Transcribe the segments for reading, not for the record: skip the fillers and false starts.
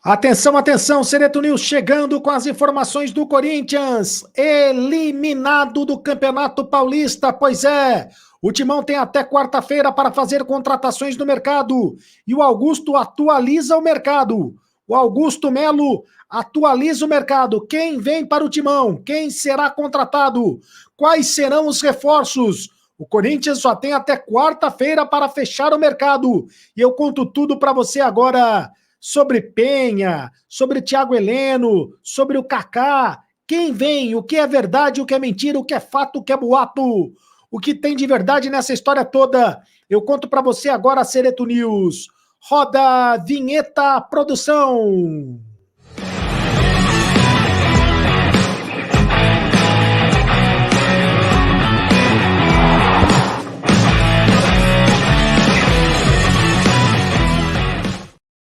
Atenção, atenção, Sereto News chegando com as informações do Corinthians, eliminado do Campeonato Paulista, pois é, o Timão tem até quarta-feira para fazer contratações no mercado, e o Augusto atualiza o mercado, o Augusto Melo atualiza o mercado, quem vem para o Timão, quem será contratado, quais serão os reforços, o Corinthians só tem até quarta-feira para fechar o mercado, e eu conto tudo para você agora, sobre Penha, sobre Thiago Heleno, sobre o Kaká. Quem vem? O que é verdade, o que é mentira, o que é fato, o que é boato? O que tem de verdade nessa história toda? Eu conto para você agora, Sereto News. Roda vinheta produção.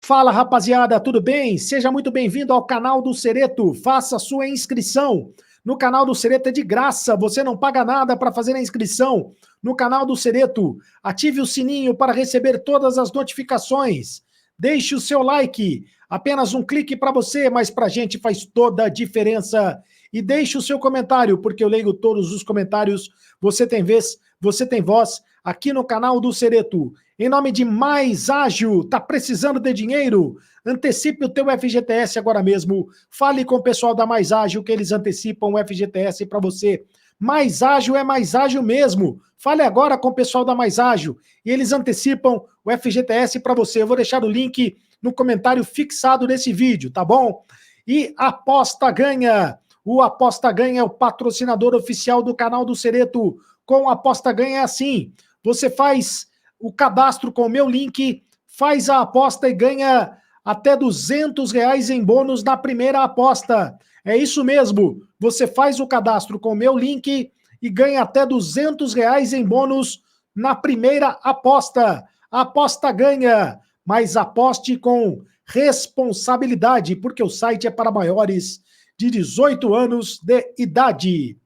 Fala, rapaziada, tudo bem? Seja muito bem-vindo ao canal do Sereto. Faça sua inscrição. No canal do Sereto é de graça, você não paga nada para fazer a inscrição. No canal do Sereto, ative o sininho para receber todas as notificações. Deixe o seu like. Apenas um clique para você, mas para a gente faz toda a diferença. E deixe o seu comentário, porque eu leio todos os comentários. Você tem vez, você tem voz aqui no canal do Sereto. Em nome de Mais Ágil, tá precisando de dinheiro? Antecipe o teu FGTS agora mesmo. Fale com o pessoal da Mais Ágil que eles antecipam o FGTS para você. Mais Ágil é mais ágil mesmo. Fale agora com o pessoal da Mais Ágil e eles antecipam o FGTS para você. Eu vou deixar o link no comentário fixado nesse vídeo, tá bom? E Aposta Ganha. O Aposta Ganha é o patrocinador oficial do canal do Sereto. Com Aposta Ganha é assim. Você faz o cadastro com o meu link, faz a aposta e ganha até R$ 200 em bônus na primeira aposta. É isso mesmo, você faz o cadastro com o meu link e ganha até R$ 200 em bônus na primeira aposta. A aposta ganha, mas aposte com responsabilidade, porque o site é para maiores de 18 anos de idade.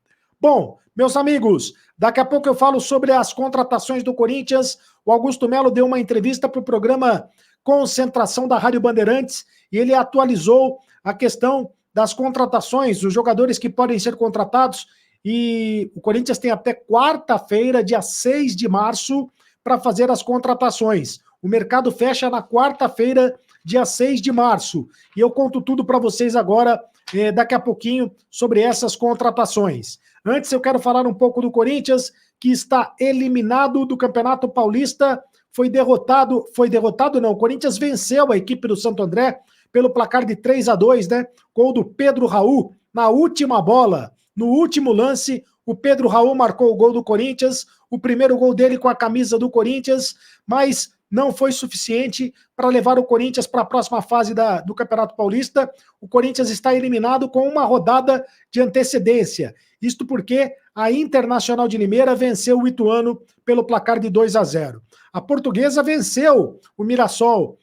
Bom, meus amigos, daqui a pouco eu falo sobre as contratações do Corinthians. O Augusto Melo deu uma entrevista para o programa Concentração da Rádio Bandeirantes e ele atualizou a questão das contratações, os jogadores que podem ser contratados, e o Corinthians tem até quarta-feira, dia 6 de março, para fazer as contratações. O mercado fecha na quarta-feira, dia 6 de março. E eu conto tudo para vocês agora, daqui a pouquinho, sobre essas contratações. Antes, eu quero falar um pouco do Corinthians, que está eliminado do Campeonato Paulista, foi derrotado não, o Corinthians venceu a equipe do Santo André pelo placar de 3-2, né? Gol do Pedro Raul na última bola, no último lance, o Pedro Raul marcou o gol do Corinthians, o primeiro gol dele com a camisa do Corinthians, mas não foi suficiente para levar o Corinthians para a próxima fase do Campeonato Paulista. O Corinthians está eliminado com uma rodada de antecedência. Isto porque a Internacional de Limeira venceu o Ituano pelo placar de 2-0. A Portuguesa venceu o Mirassol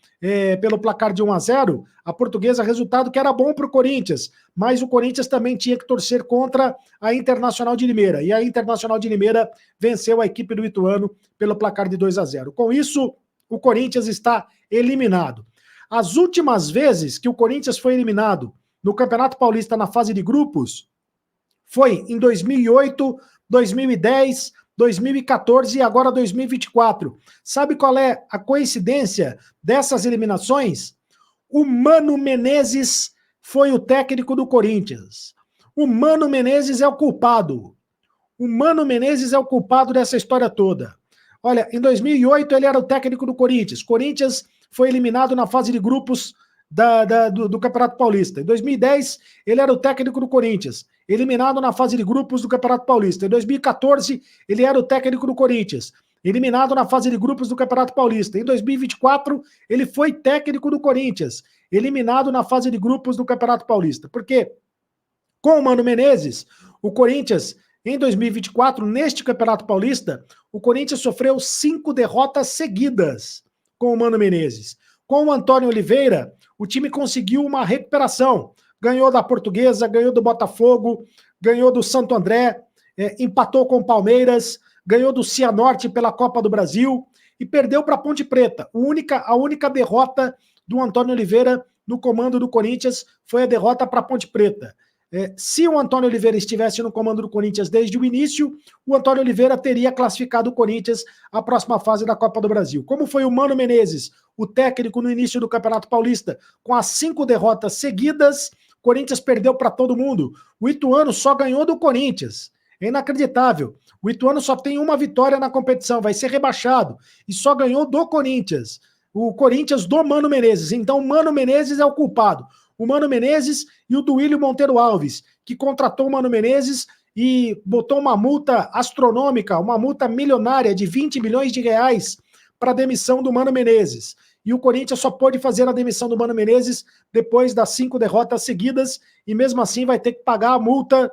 pelo placar de 1-0. A Portuguesa, resultado que era bom para o Corinthians, mas o Corinthians também tinha que torcer contra a Internacional de Limeira. E a Internacional de Limeira venceu a equipe do Ituano pelo placar de 2-0. Com isso, o Corinthians está eliminado. As últimas vezes que o Corinthians foi eliminado no Campeonato Paulista na fase de grupos foi em 2008, 2010, 2014 e agora 2024. Sabe qual é a coincidência dessas eliminações? O Mano Menezes foi o técnico do Corinthians. O Mano Menezes é o culpado. O Mano Menezes é o culpado dessa história toda. Olha, em 2008 ele era o técnico do Corinthians. Corinthians foi eliminado na fase de grupos do Campeonato Paulista. Em 2010 ele era o técnico do Corinthians, eliminado na fase de grupos do Campeonato Paulista. Em 2014 ele era o técnico do Corinthians, eliminado na fase de grupos do Campeonato Paulista. Em 2024 ele foi técnico do Corinthians, eliminado na fase de grupos do Campeonato Paulista. Porque com o Mano Menezes, o Corinthians, em 2024, neste Campeonato Paulista, o Corinthians sofreu 5 derrotas seguidas com o Mano Menezes. Com o Antônio Oliveira, o time conseguiu uma recuperação. Ganhou da Portuguesa, ganhou do Botafogo, ganhou do Santo André, empatou com o Palmeiras, ganhou do Cianorte pela Copa do Brasil e perdeu para a Ponte Preta. A única derrota do Antônio Oliveira no comando do Corinthians foi a derrota para a Ponte Preta. Se o Antônio Oliveira estivesse no comando do Corinthians desde o início, o Antônio Oliveira teria classificado o Corinthians à próxima fase da Copa do Brasil. Como foi o Mano Menezes, o técnico no início do Campeonato Paulista, com as 5 derrotas seguidas, o Corinthians perdeu para todo mundo. O Ituano só ganhou do Corinthians. É inacreditável. O Ituano só tem uma vitória na competição, vai ser rebaixado. E só ganhou do Corinthians. O Corinthians do Mano Menezes. Então o Mano Menezes é o culpado. O Mano Menezes e o Duílio Monteiro Alves, que contratou o Mano Menezes e botou uma multa astronômica, uma multa milionária de 20 milhões de reais para a demissão do Mano Menezes. E o Corinthians só pôde fazer a demissão do Mano Menezes depois das 5 derrotas seguidas e mesmo assim vai ter que pagar a multa,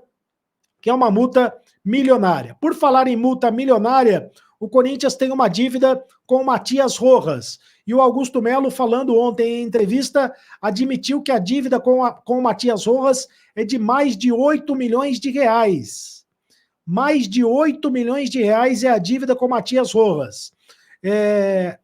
que é uma multa milionária. Por falar em multa milionária, o Corinthians tem uma dívida com o Matias Rojas. E o Augusto Melo, falando ontem em entrevista, admitiu que a dívida com o Matias Rojas é de mais de 8 milhões de reais. Mais de 8 milhões de reais é a dívida com o Matias Rojas.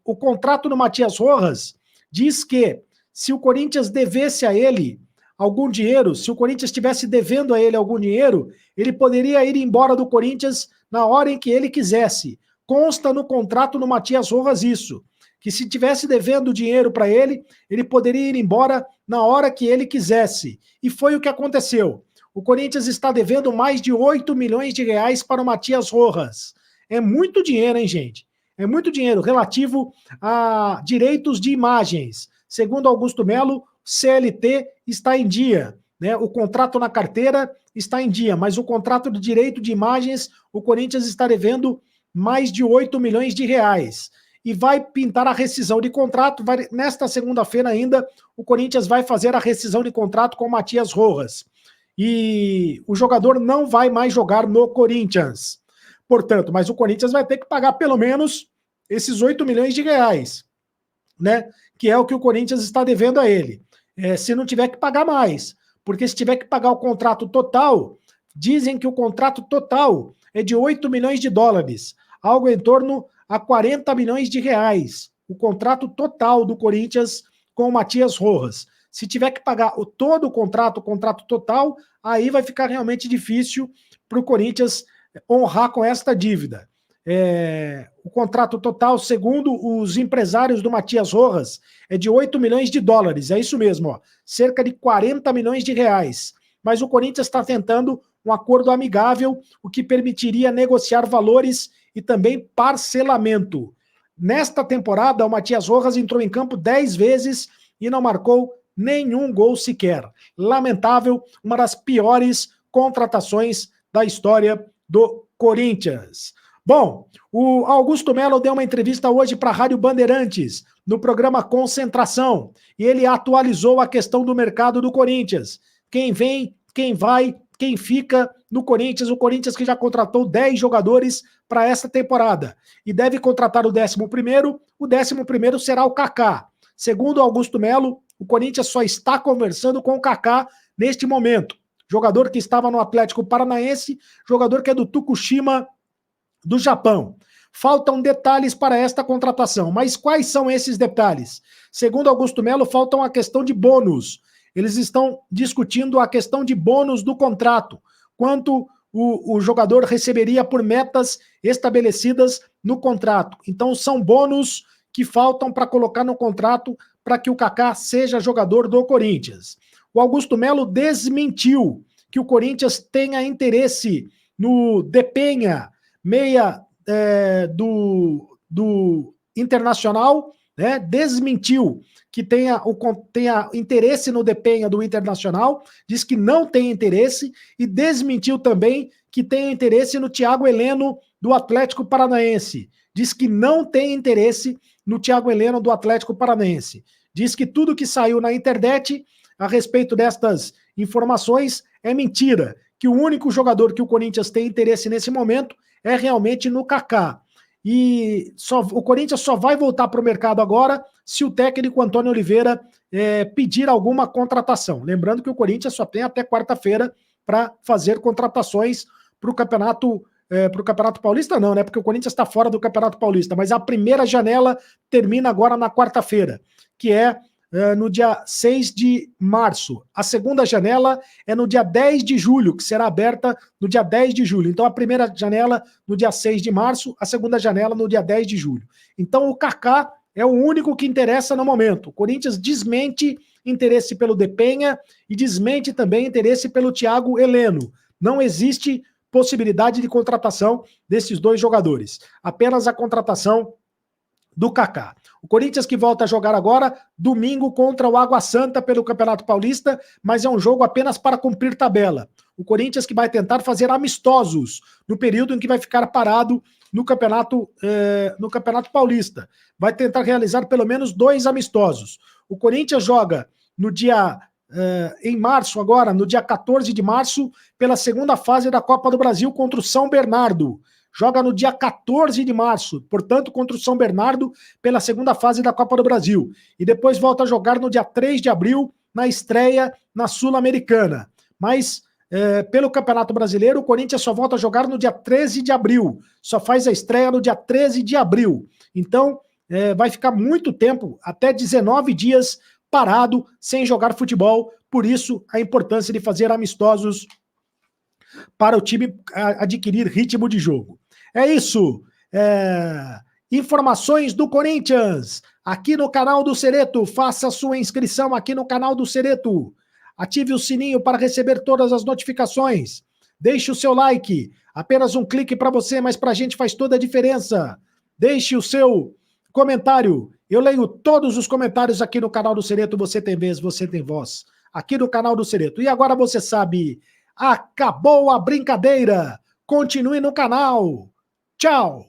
O contrato do Matias Rojas diz que se o Corinthians devesse a ele algum dinheiro, se o Corinthians estivesse devendo a ele algum dinheiro, ele poderia ir embora do Corinthians na hora em que ele quisesse. Consta no contrato do Matias Rojas isso, que se tivesse devendo dinheiro para ele, ele poderia ir embora na hora que ele quisesse. E foi o que aconteceu. O Corinthians está devendo mais de 8 milhões de reais para o Matias Rojas. É muito dinheiro, hein, gente? É muito dinheiro relativo a direitos de imagens. Segundo Augusto Melo, CLT está em dia, né? O contrato na carteira está em dia, mas o contrato de direito de imagens, o Corinthians está devendo mais de 8 milhões de reais. E vai pintar a rescisão de contrato. Nesta segunda-feira ainda, o Corinthians vai fazer a rescisão de contrato com o Matias Rojas. E o jogador não vai mais jogar no Corinthians. Portanto, mas o Corinthians vai ter que pagar pelo menos esses 8 milhões de reais, né? Que é o que o Corinthians está devendo a ele. Se não tiver que pagar mais. Porque se tiver que pagar o contrato total, dizem que o contrato total é de 8 milhões de dólares, algo em torno a 40 milhões de reais, o contrato total do Corinthians com o Matias Rojas. Se tiver que pagar todo o contrato total, aí vai ficar realmente difícil para o Corinthians honrar com esta dívida. O contrato total, segundo os empresários do Matias Rojas, é de 8 milhões de dólares, é isso mesmo, ó, cerca de 40 milhões de reais. Mas o Corinthians está tentando um acordo amigável, o que permitiria negociar valores e também parcelamento. Nesta temporada, o Matias Rojas entrou em campo 10 vezes e não marcou nenhum gol sequer. Lamentável, uma das piores contratações da história do Corinthians. Bom, o Augusto Melo deu uma entrevista hoje para a Rádio Bandeirantes, no programa Concentração, e ele atualizou a questão do mercado do Corinthians. Quem vem, quem vai, quem fica no Corinthians, o Corinthians que já contratou 10 jogadores para essa temporada, e deve contratar o 11º será o Kaká. Segundo Augusto Melo, o Corinthians só está conversando com o Kaká neste momento. Jogador que estava no Atlético Paranaense, jogador que é do Tokushima, do Japão. Faltam detalhes para esta contratação, mas quais são esses detalhes? Segundo Augusto Melo, faltam a questão de bônus. Eles estão discutindo a questão de bônus do contrato, quanto o jogador receberia por metas estabelecidas no contrato. Então são bônus que faltam para colocar no contrato para que o Kaká seja jogador do Corinthians. O Augusto Melo desmentiu que o Corinthians tenha interesse no Depenha, meia do Internacional, né? Desmentiu que tenha interesse no Depenha do Internacional, diz que não tem interesse, e desmentiu também que tem interesse no Thiago Heleno do Atlético Paranaense. Diz que não tem interesse no Thiago Heleno do Atlético Paranaense. Diz que tudo que saiu na internet a respeito destas informações é mentira, que o único jogador que o Corinthians tem interesse nesse momento é realmente no Kaká. E o Corinthians só vai voltar para o mercado agora se o técnico Antônio Oliveira pedir alguma contratação. Lembrando que o Corinthians só tem até quarta-feira para fazer contratações para o Campeonato Paulista, não, né? Porque o Corinthians está fora do Campeonato Paulista, mas a primeira janela termina agora na quarta-feira, que é no dia 6 de março. A segunda janela é no dia 10 de julho, que será aberta no dia 10 de julho. Então, a primeira janela no dia 6 de março, a segunda janela no dia 10 de julho. Então, o Kaká é o único que interessa no momento. O Corinthians desmente interesse pelo Depenha e desmente também interesse pelo Thiago Heleno. Não existe possibilidade de contratação desses dois jogadores. Apenas a contratação do Kaká. O Corinthians que volta a jogar agora, domingo, contra o Água Santa pelo Campeonato Paulista, mas é um jogo apenas para cumprir tabela. O Corinthians que vai tentar fazer amistosos no período em que vai ficar parado no Campeonato Paulista. Vai tentar realizar pelo menos 2 amistosos. O Corinthians joga no dia em março agora, no dia 14 de março, pela segunda fase da Copa do Brasil contra o São Bernardo. Joga no dia 14 de março, portanto, contra o São Bernardo, pela segunda fase da Copa do Brasil. E depois volta a jogar no dia 3 de abril, na estreia na Sul-Americana. Mas, pelo Campeonato Brasileiro, o Corinthians só volta a jogar no dia 13 de abril. Só faz a estreia no dia 13 de abril. Então, vai ficar muito tempo, até 19 dias, parado, sem jogar futebol. Por isso, a importância de fazer amistosos para o time adquirir ritmo de jogo. É isso. Informações do Corinthians, aqui no canal do Cereto. Faça sua inscrição aqui no canal do Cereto. Ative o sininho para receber todas as notificações. Deixe o seu like. Apenas um clique para você, mas para a gente faz toda a diferença. Deixe o seu comentário. Eu leio todos os comentários aqui no canal do Cereto. Você tem vez, você tem voz. Aqui no canal do Cereto. E agora você sabe... Acabou a brincadeira. Continue no canal. Tchau.